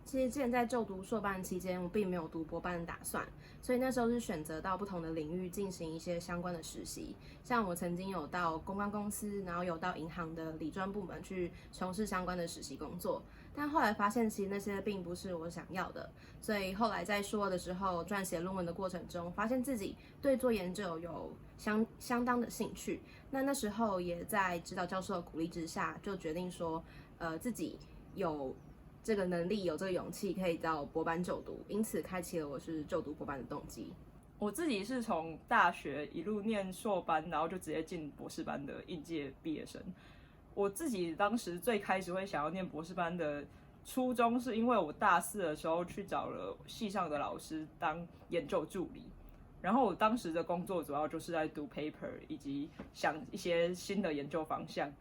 其实之前在就读硕班期间，我并没有读博班的打算，所以那时候是选择到不同的领域进行一些相关的实习。像我曾经有到公关公司，然后有到银行的理专部门去从事相关的实习工作，但后来发现其实那些并不是我想要的，所以后来在硕二的时候撰写论文的过程中，发现自己对做研究有相当的兴趣。那时候也在指导教授的鼓励之下，就决定说，自己有这个能力有这个勇气可以到博班就读，因此开启了我是就读博班的动机。我自己是从大学一路念硕班，然后就直接进博士班的应届毕业生。我自己当时最开始会想要念博士班的初衷，是因为我大四的时候去找了系上的老师当研究助理，然后我当时的工作主要就是在读 paper 以及想一些新的研究方向。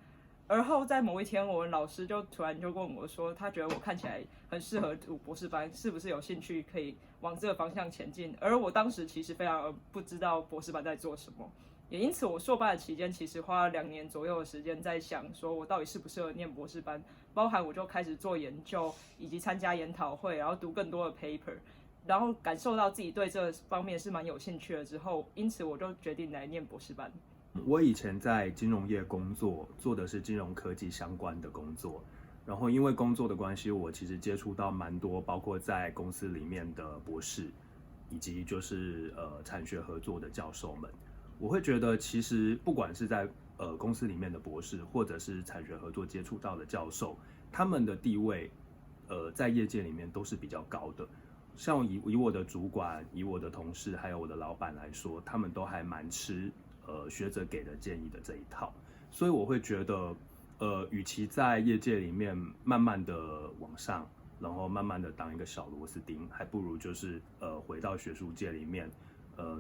而后在某一天，我们老师就突然就问我说，他觉得我看起来很适合读博士班，是不是有兴趣可以往这个方向前进？而我当时其实非常不知道博士班在做什么，也因此我硕班的期间其实花了2年左右的时间在想，说我到底适不适合念博士班，包含我就开始做研究，以及参加研讨会，然后读更多的 paper， 然后感受到自己对这方面是蛮有兴趣的之后，因此我就决定来念博士班。我以前在金融业工作，做的是金融科技相关的工作。然后因为工作的关系，我其实接触到蛮多，包括在公司里面的博士，以及就是产学合作的教授们。我会觉得，其实不管是在公司里面的博士，或者是产学合作接触到的教授，他们的地位在业界里面都是比较高的。像以我的主管、以我的同事，还有我的老板来说，他们都还蛮吃学者给的建议的这一套，所以我会觉得，与其在业界里面慢慢的往上，然后慢慢的当一个小螺丝钉，还不如就是回到学术界里面，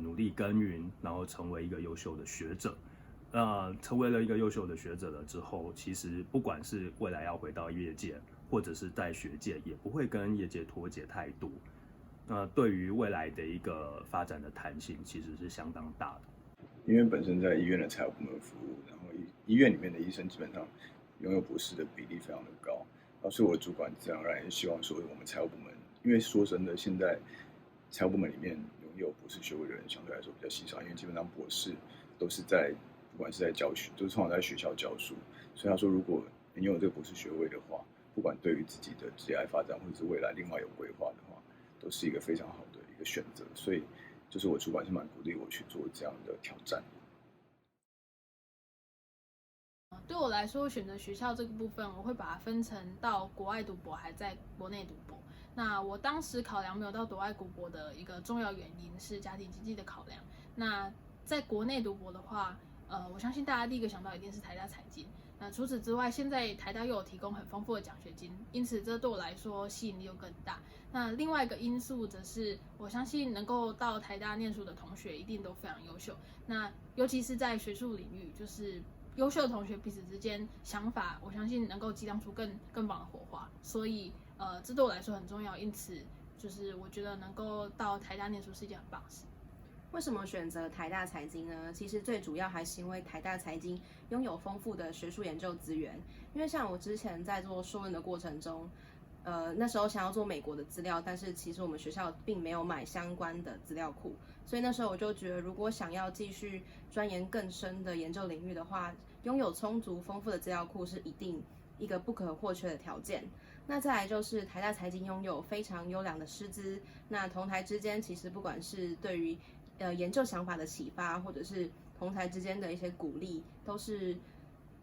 努力耕耘，然后成为一个优秀的学者。成为了一个优秀的学者了之后，其实不管是未来要回到业界，或者是在学界，也不会跟业界脱节太多。那对于未来的一个发展的弹性，其实是相当大的。因为本身在医院的财务部门服务，然后医院里面的医生基本上拥有博士的比例非常的高，然后所以我的主管自然而然也希望说我们财务部门，因为说真的，现在财务部门里面拥有博士学位的人相对来说比较稀少，因为基本上博士都是在不管是在教学，都是通常在学校教书，所以他说如果你拥有这个博士学位的话，不管对于自己的职业发展或者是未来另外有规划的话，都是一个非常好的一个选择，所以就是我主管是蛮鼓励我去做这样的挑战。对我来说，选择学校这个部分，我会把它分成到国外读博还在国内读博。那我当时考量没有到国外读博的一个重要原因是家庭经济的考量。那在国内读博的话，我相信大家第一个想到一定是台大财经。那除此之外，现在台大又有提供很丰富的奖学金，因此这对我来说吸引力又更大。那另外一个因素则是，我相信能够到台大念书的同学一定都非常优秀。那尤其是在学术领域，就是优秀的同学彼此之间想法，我相信能够激荡出更棒的火花。所以这对我来说很重要。因此，就是我觉得能够到台大念书是一件很棒的事。为什么选择台大财经呢？其实最主要还是因为台大财经拥有丰富的学术研究资源。因为像我之前在做硕论的过程中，那时候想要做美国的资料，但是其实我们学校并没有买相关的资料库，所以那时候我就觉得，如果想要继续钻研更深的研究领域的话，拥有充足丰富的资料库是一定一个不可或缺的条件。那再来就是台大财经拥有非常优良的师资，那同台之间其实不管是对于研究想法的启发，或者是同台之间的一些鼓励，都是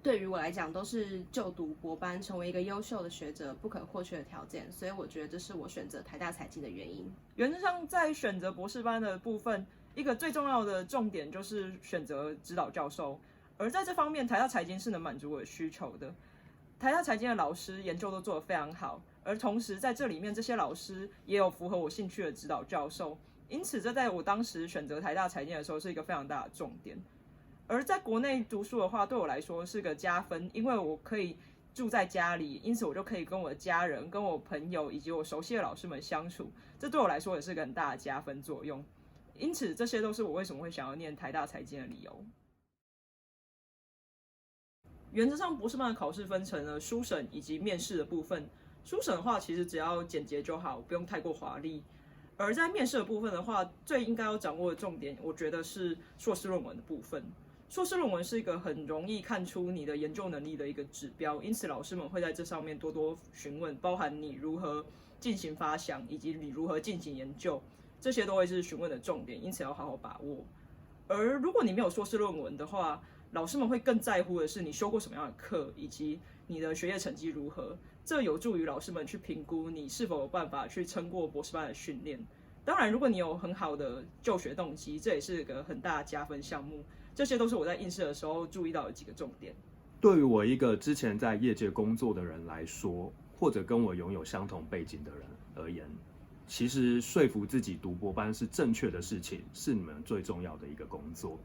对于我来讲都是就读博班成为一个优秀的学者不可或缺的条件，所以我觉得这是我选择台大财经的原因。原则上，在选择博士班的部分，一个最重要的重点就是选择指导教授，而在这方面，台大财经是能满足我的需求的。台大财经的老师研究都做得非常好，而同时在这里面，这些老师也有符合我兴趣的指导教授。因此，这在我当时选择台大财经的时候是一个非常大的重点。而在国内读书的话，对我来说是个加分，因为我可以住在家里，因此我就可以跟我的家人、跟我朋友以及我熟悉的老师们相处，这对我来说也是个很大的加分作用。因此，这些都是我为什么会想要念台大财经的理由。原则上，博士班的考试分成了书审以及面试的部分。书审的话，其实只要简洁就好，不用太过华丽。而在面试的部分的话，最应该要掌握的重点，我觉得是硕士论文的部分。硕士论文是一个很容易看出你的研究能力的一个指标，因此老师们会在这上面多多询问，包含你如何进行发想，以及你如何进行研究，这些都会是询问的重点，因此要好好把握。而如果你没有硕士论文的话，老师们会更在乎的是你修过什么样的课，以及你的学业成绩如何。这有助于老师们去评估你是否有办法去撑过博士班的训练。当然，如果你有很好的就学动机，这也是个很大的加分项目。这些都是我在应试的时候注意到的几个重点。对于我一个之前在业界工作的人来说，或者跟我拥有相同背景的人而言，其实说服自己读博班是正确的事情，是你们最重要的一个工作。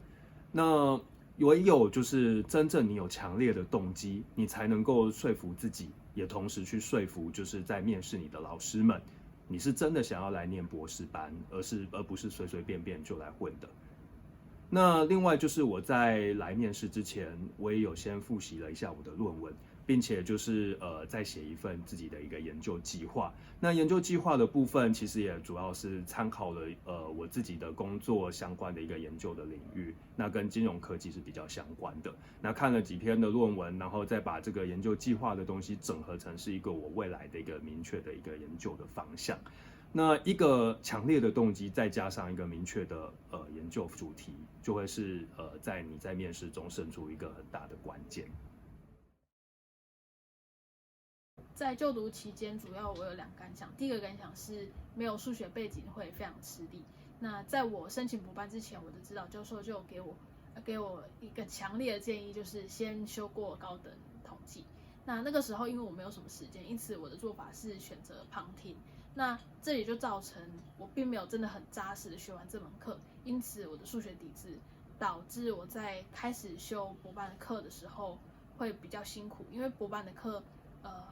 那唯有就是真正你有强烈的动机，你才能够说服自己，也同时去说服就是在面试你的老师们，你是真的想要来念博士班，而不是随随便便就来混的。那另外就是我在来面试之前，我也有先复习了一下我的论文，并且就是再写一份自己的一个研究计划。那研究计划的部分其实也主要是参考了我自己的工作相关的一个研究的领域，那跟金融科技是比较相关的。那看了几篇的论文，然后再把这个研究计划的东西整合成是一个我未来的一个明确的一个研究的方向。那一个强烈的动机，再加上一个明确的研究主题，就会是在你在面试中胜出一个很大的关键。在就读期间，主要我有2个感想。第一个感想是没有数学背景会非常吃力。那在我申请博班之前，我的指导教授就有给我一个强烈的建议，就是先修过高等统计。那个时候因为我没有什么时间，因此我的做法是选择旁听。那这也就造成我并没有真的很扎实的学完这门课，因此我的数学底子导致我在开始修博班的课的时候会比较辛苦，因为博班的课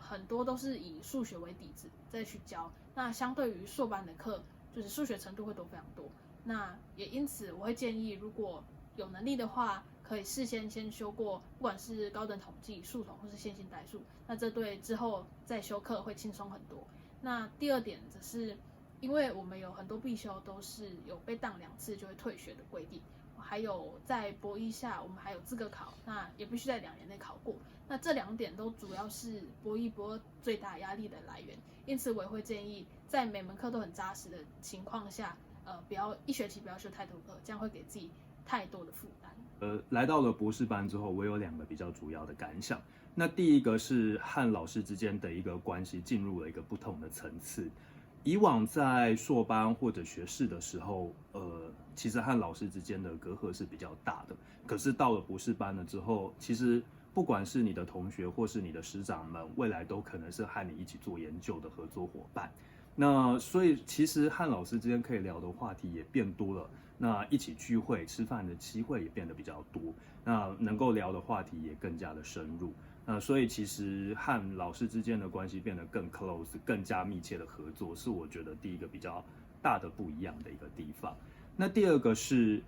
很多都是以数学为底子再去教，那相对于硕班的课就是数学程度会多非常多。那也因此我会建议，如果有能力的话，可以事先修过不管是高等统计、数统或是线性代数，那这对之后再修课会轻松很多。那第二点则是，因为我们有很多必修都是有被当2次就会退学的规定，还有在博一下我们还有资格考，那也必须在2年内考过。那这2点都主要是博一博二最大压力的来源，因此我也会建议在每门课都很扎实的情况下，不要一学期不要修太多课，这样会给自己太多的负担。来到了博士班之后，我有2个比较主要的感想。那第一个是和老师之间的一个关系进入了一个不同的层次。以往在硕班或者学士的时候，其实和老师之间的隔阂是比较大的。可是到了博士班了之后，其实不管是你的同学或是你的师长们，未来都可能是和你一起做研究的合作伙伴。那所以其实和老师之间可以聊的话题也变多了，那一起聚会吃饭的机会也变得比较多，那能够聊的话题也更加的深入。所以其实和老师之间的关系变得更 close， 更加密切的合作，是我觉得第一个比较大的不一样的一个地方。那第二个是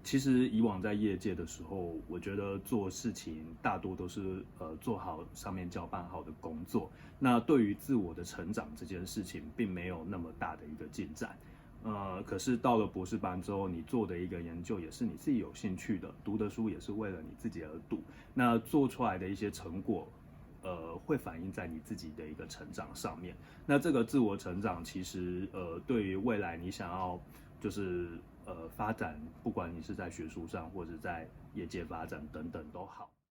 其实以往在业界的时候，我觉得做事情大多都是做好上面交办好的工作，那对于自我的成长这件事情并没有那么大的一个进展。可是到了博士班之后，你做的一个研究也是你自己有兴趣的，读的书也是为了你自己而读，那做出来的一些成果，会反映在你自己的一个成长上面。那这个自我成长，其实对于未来你想要就是发展，不管你是在学术上或者在业界发展等等都好。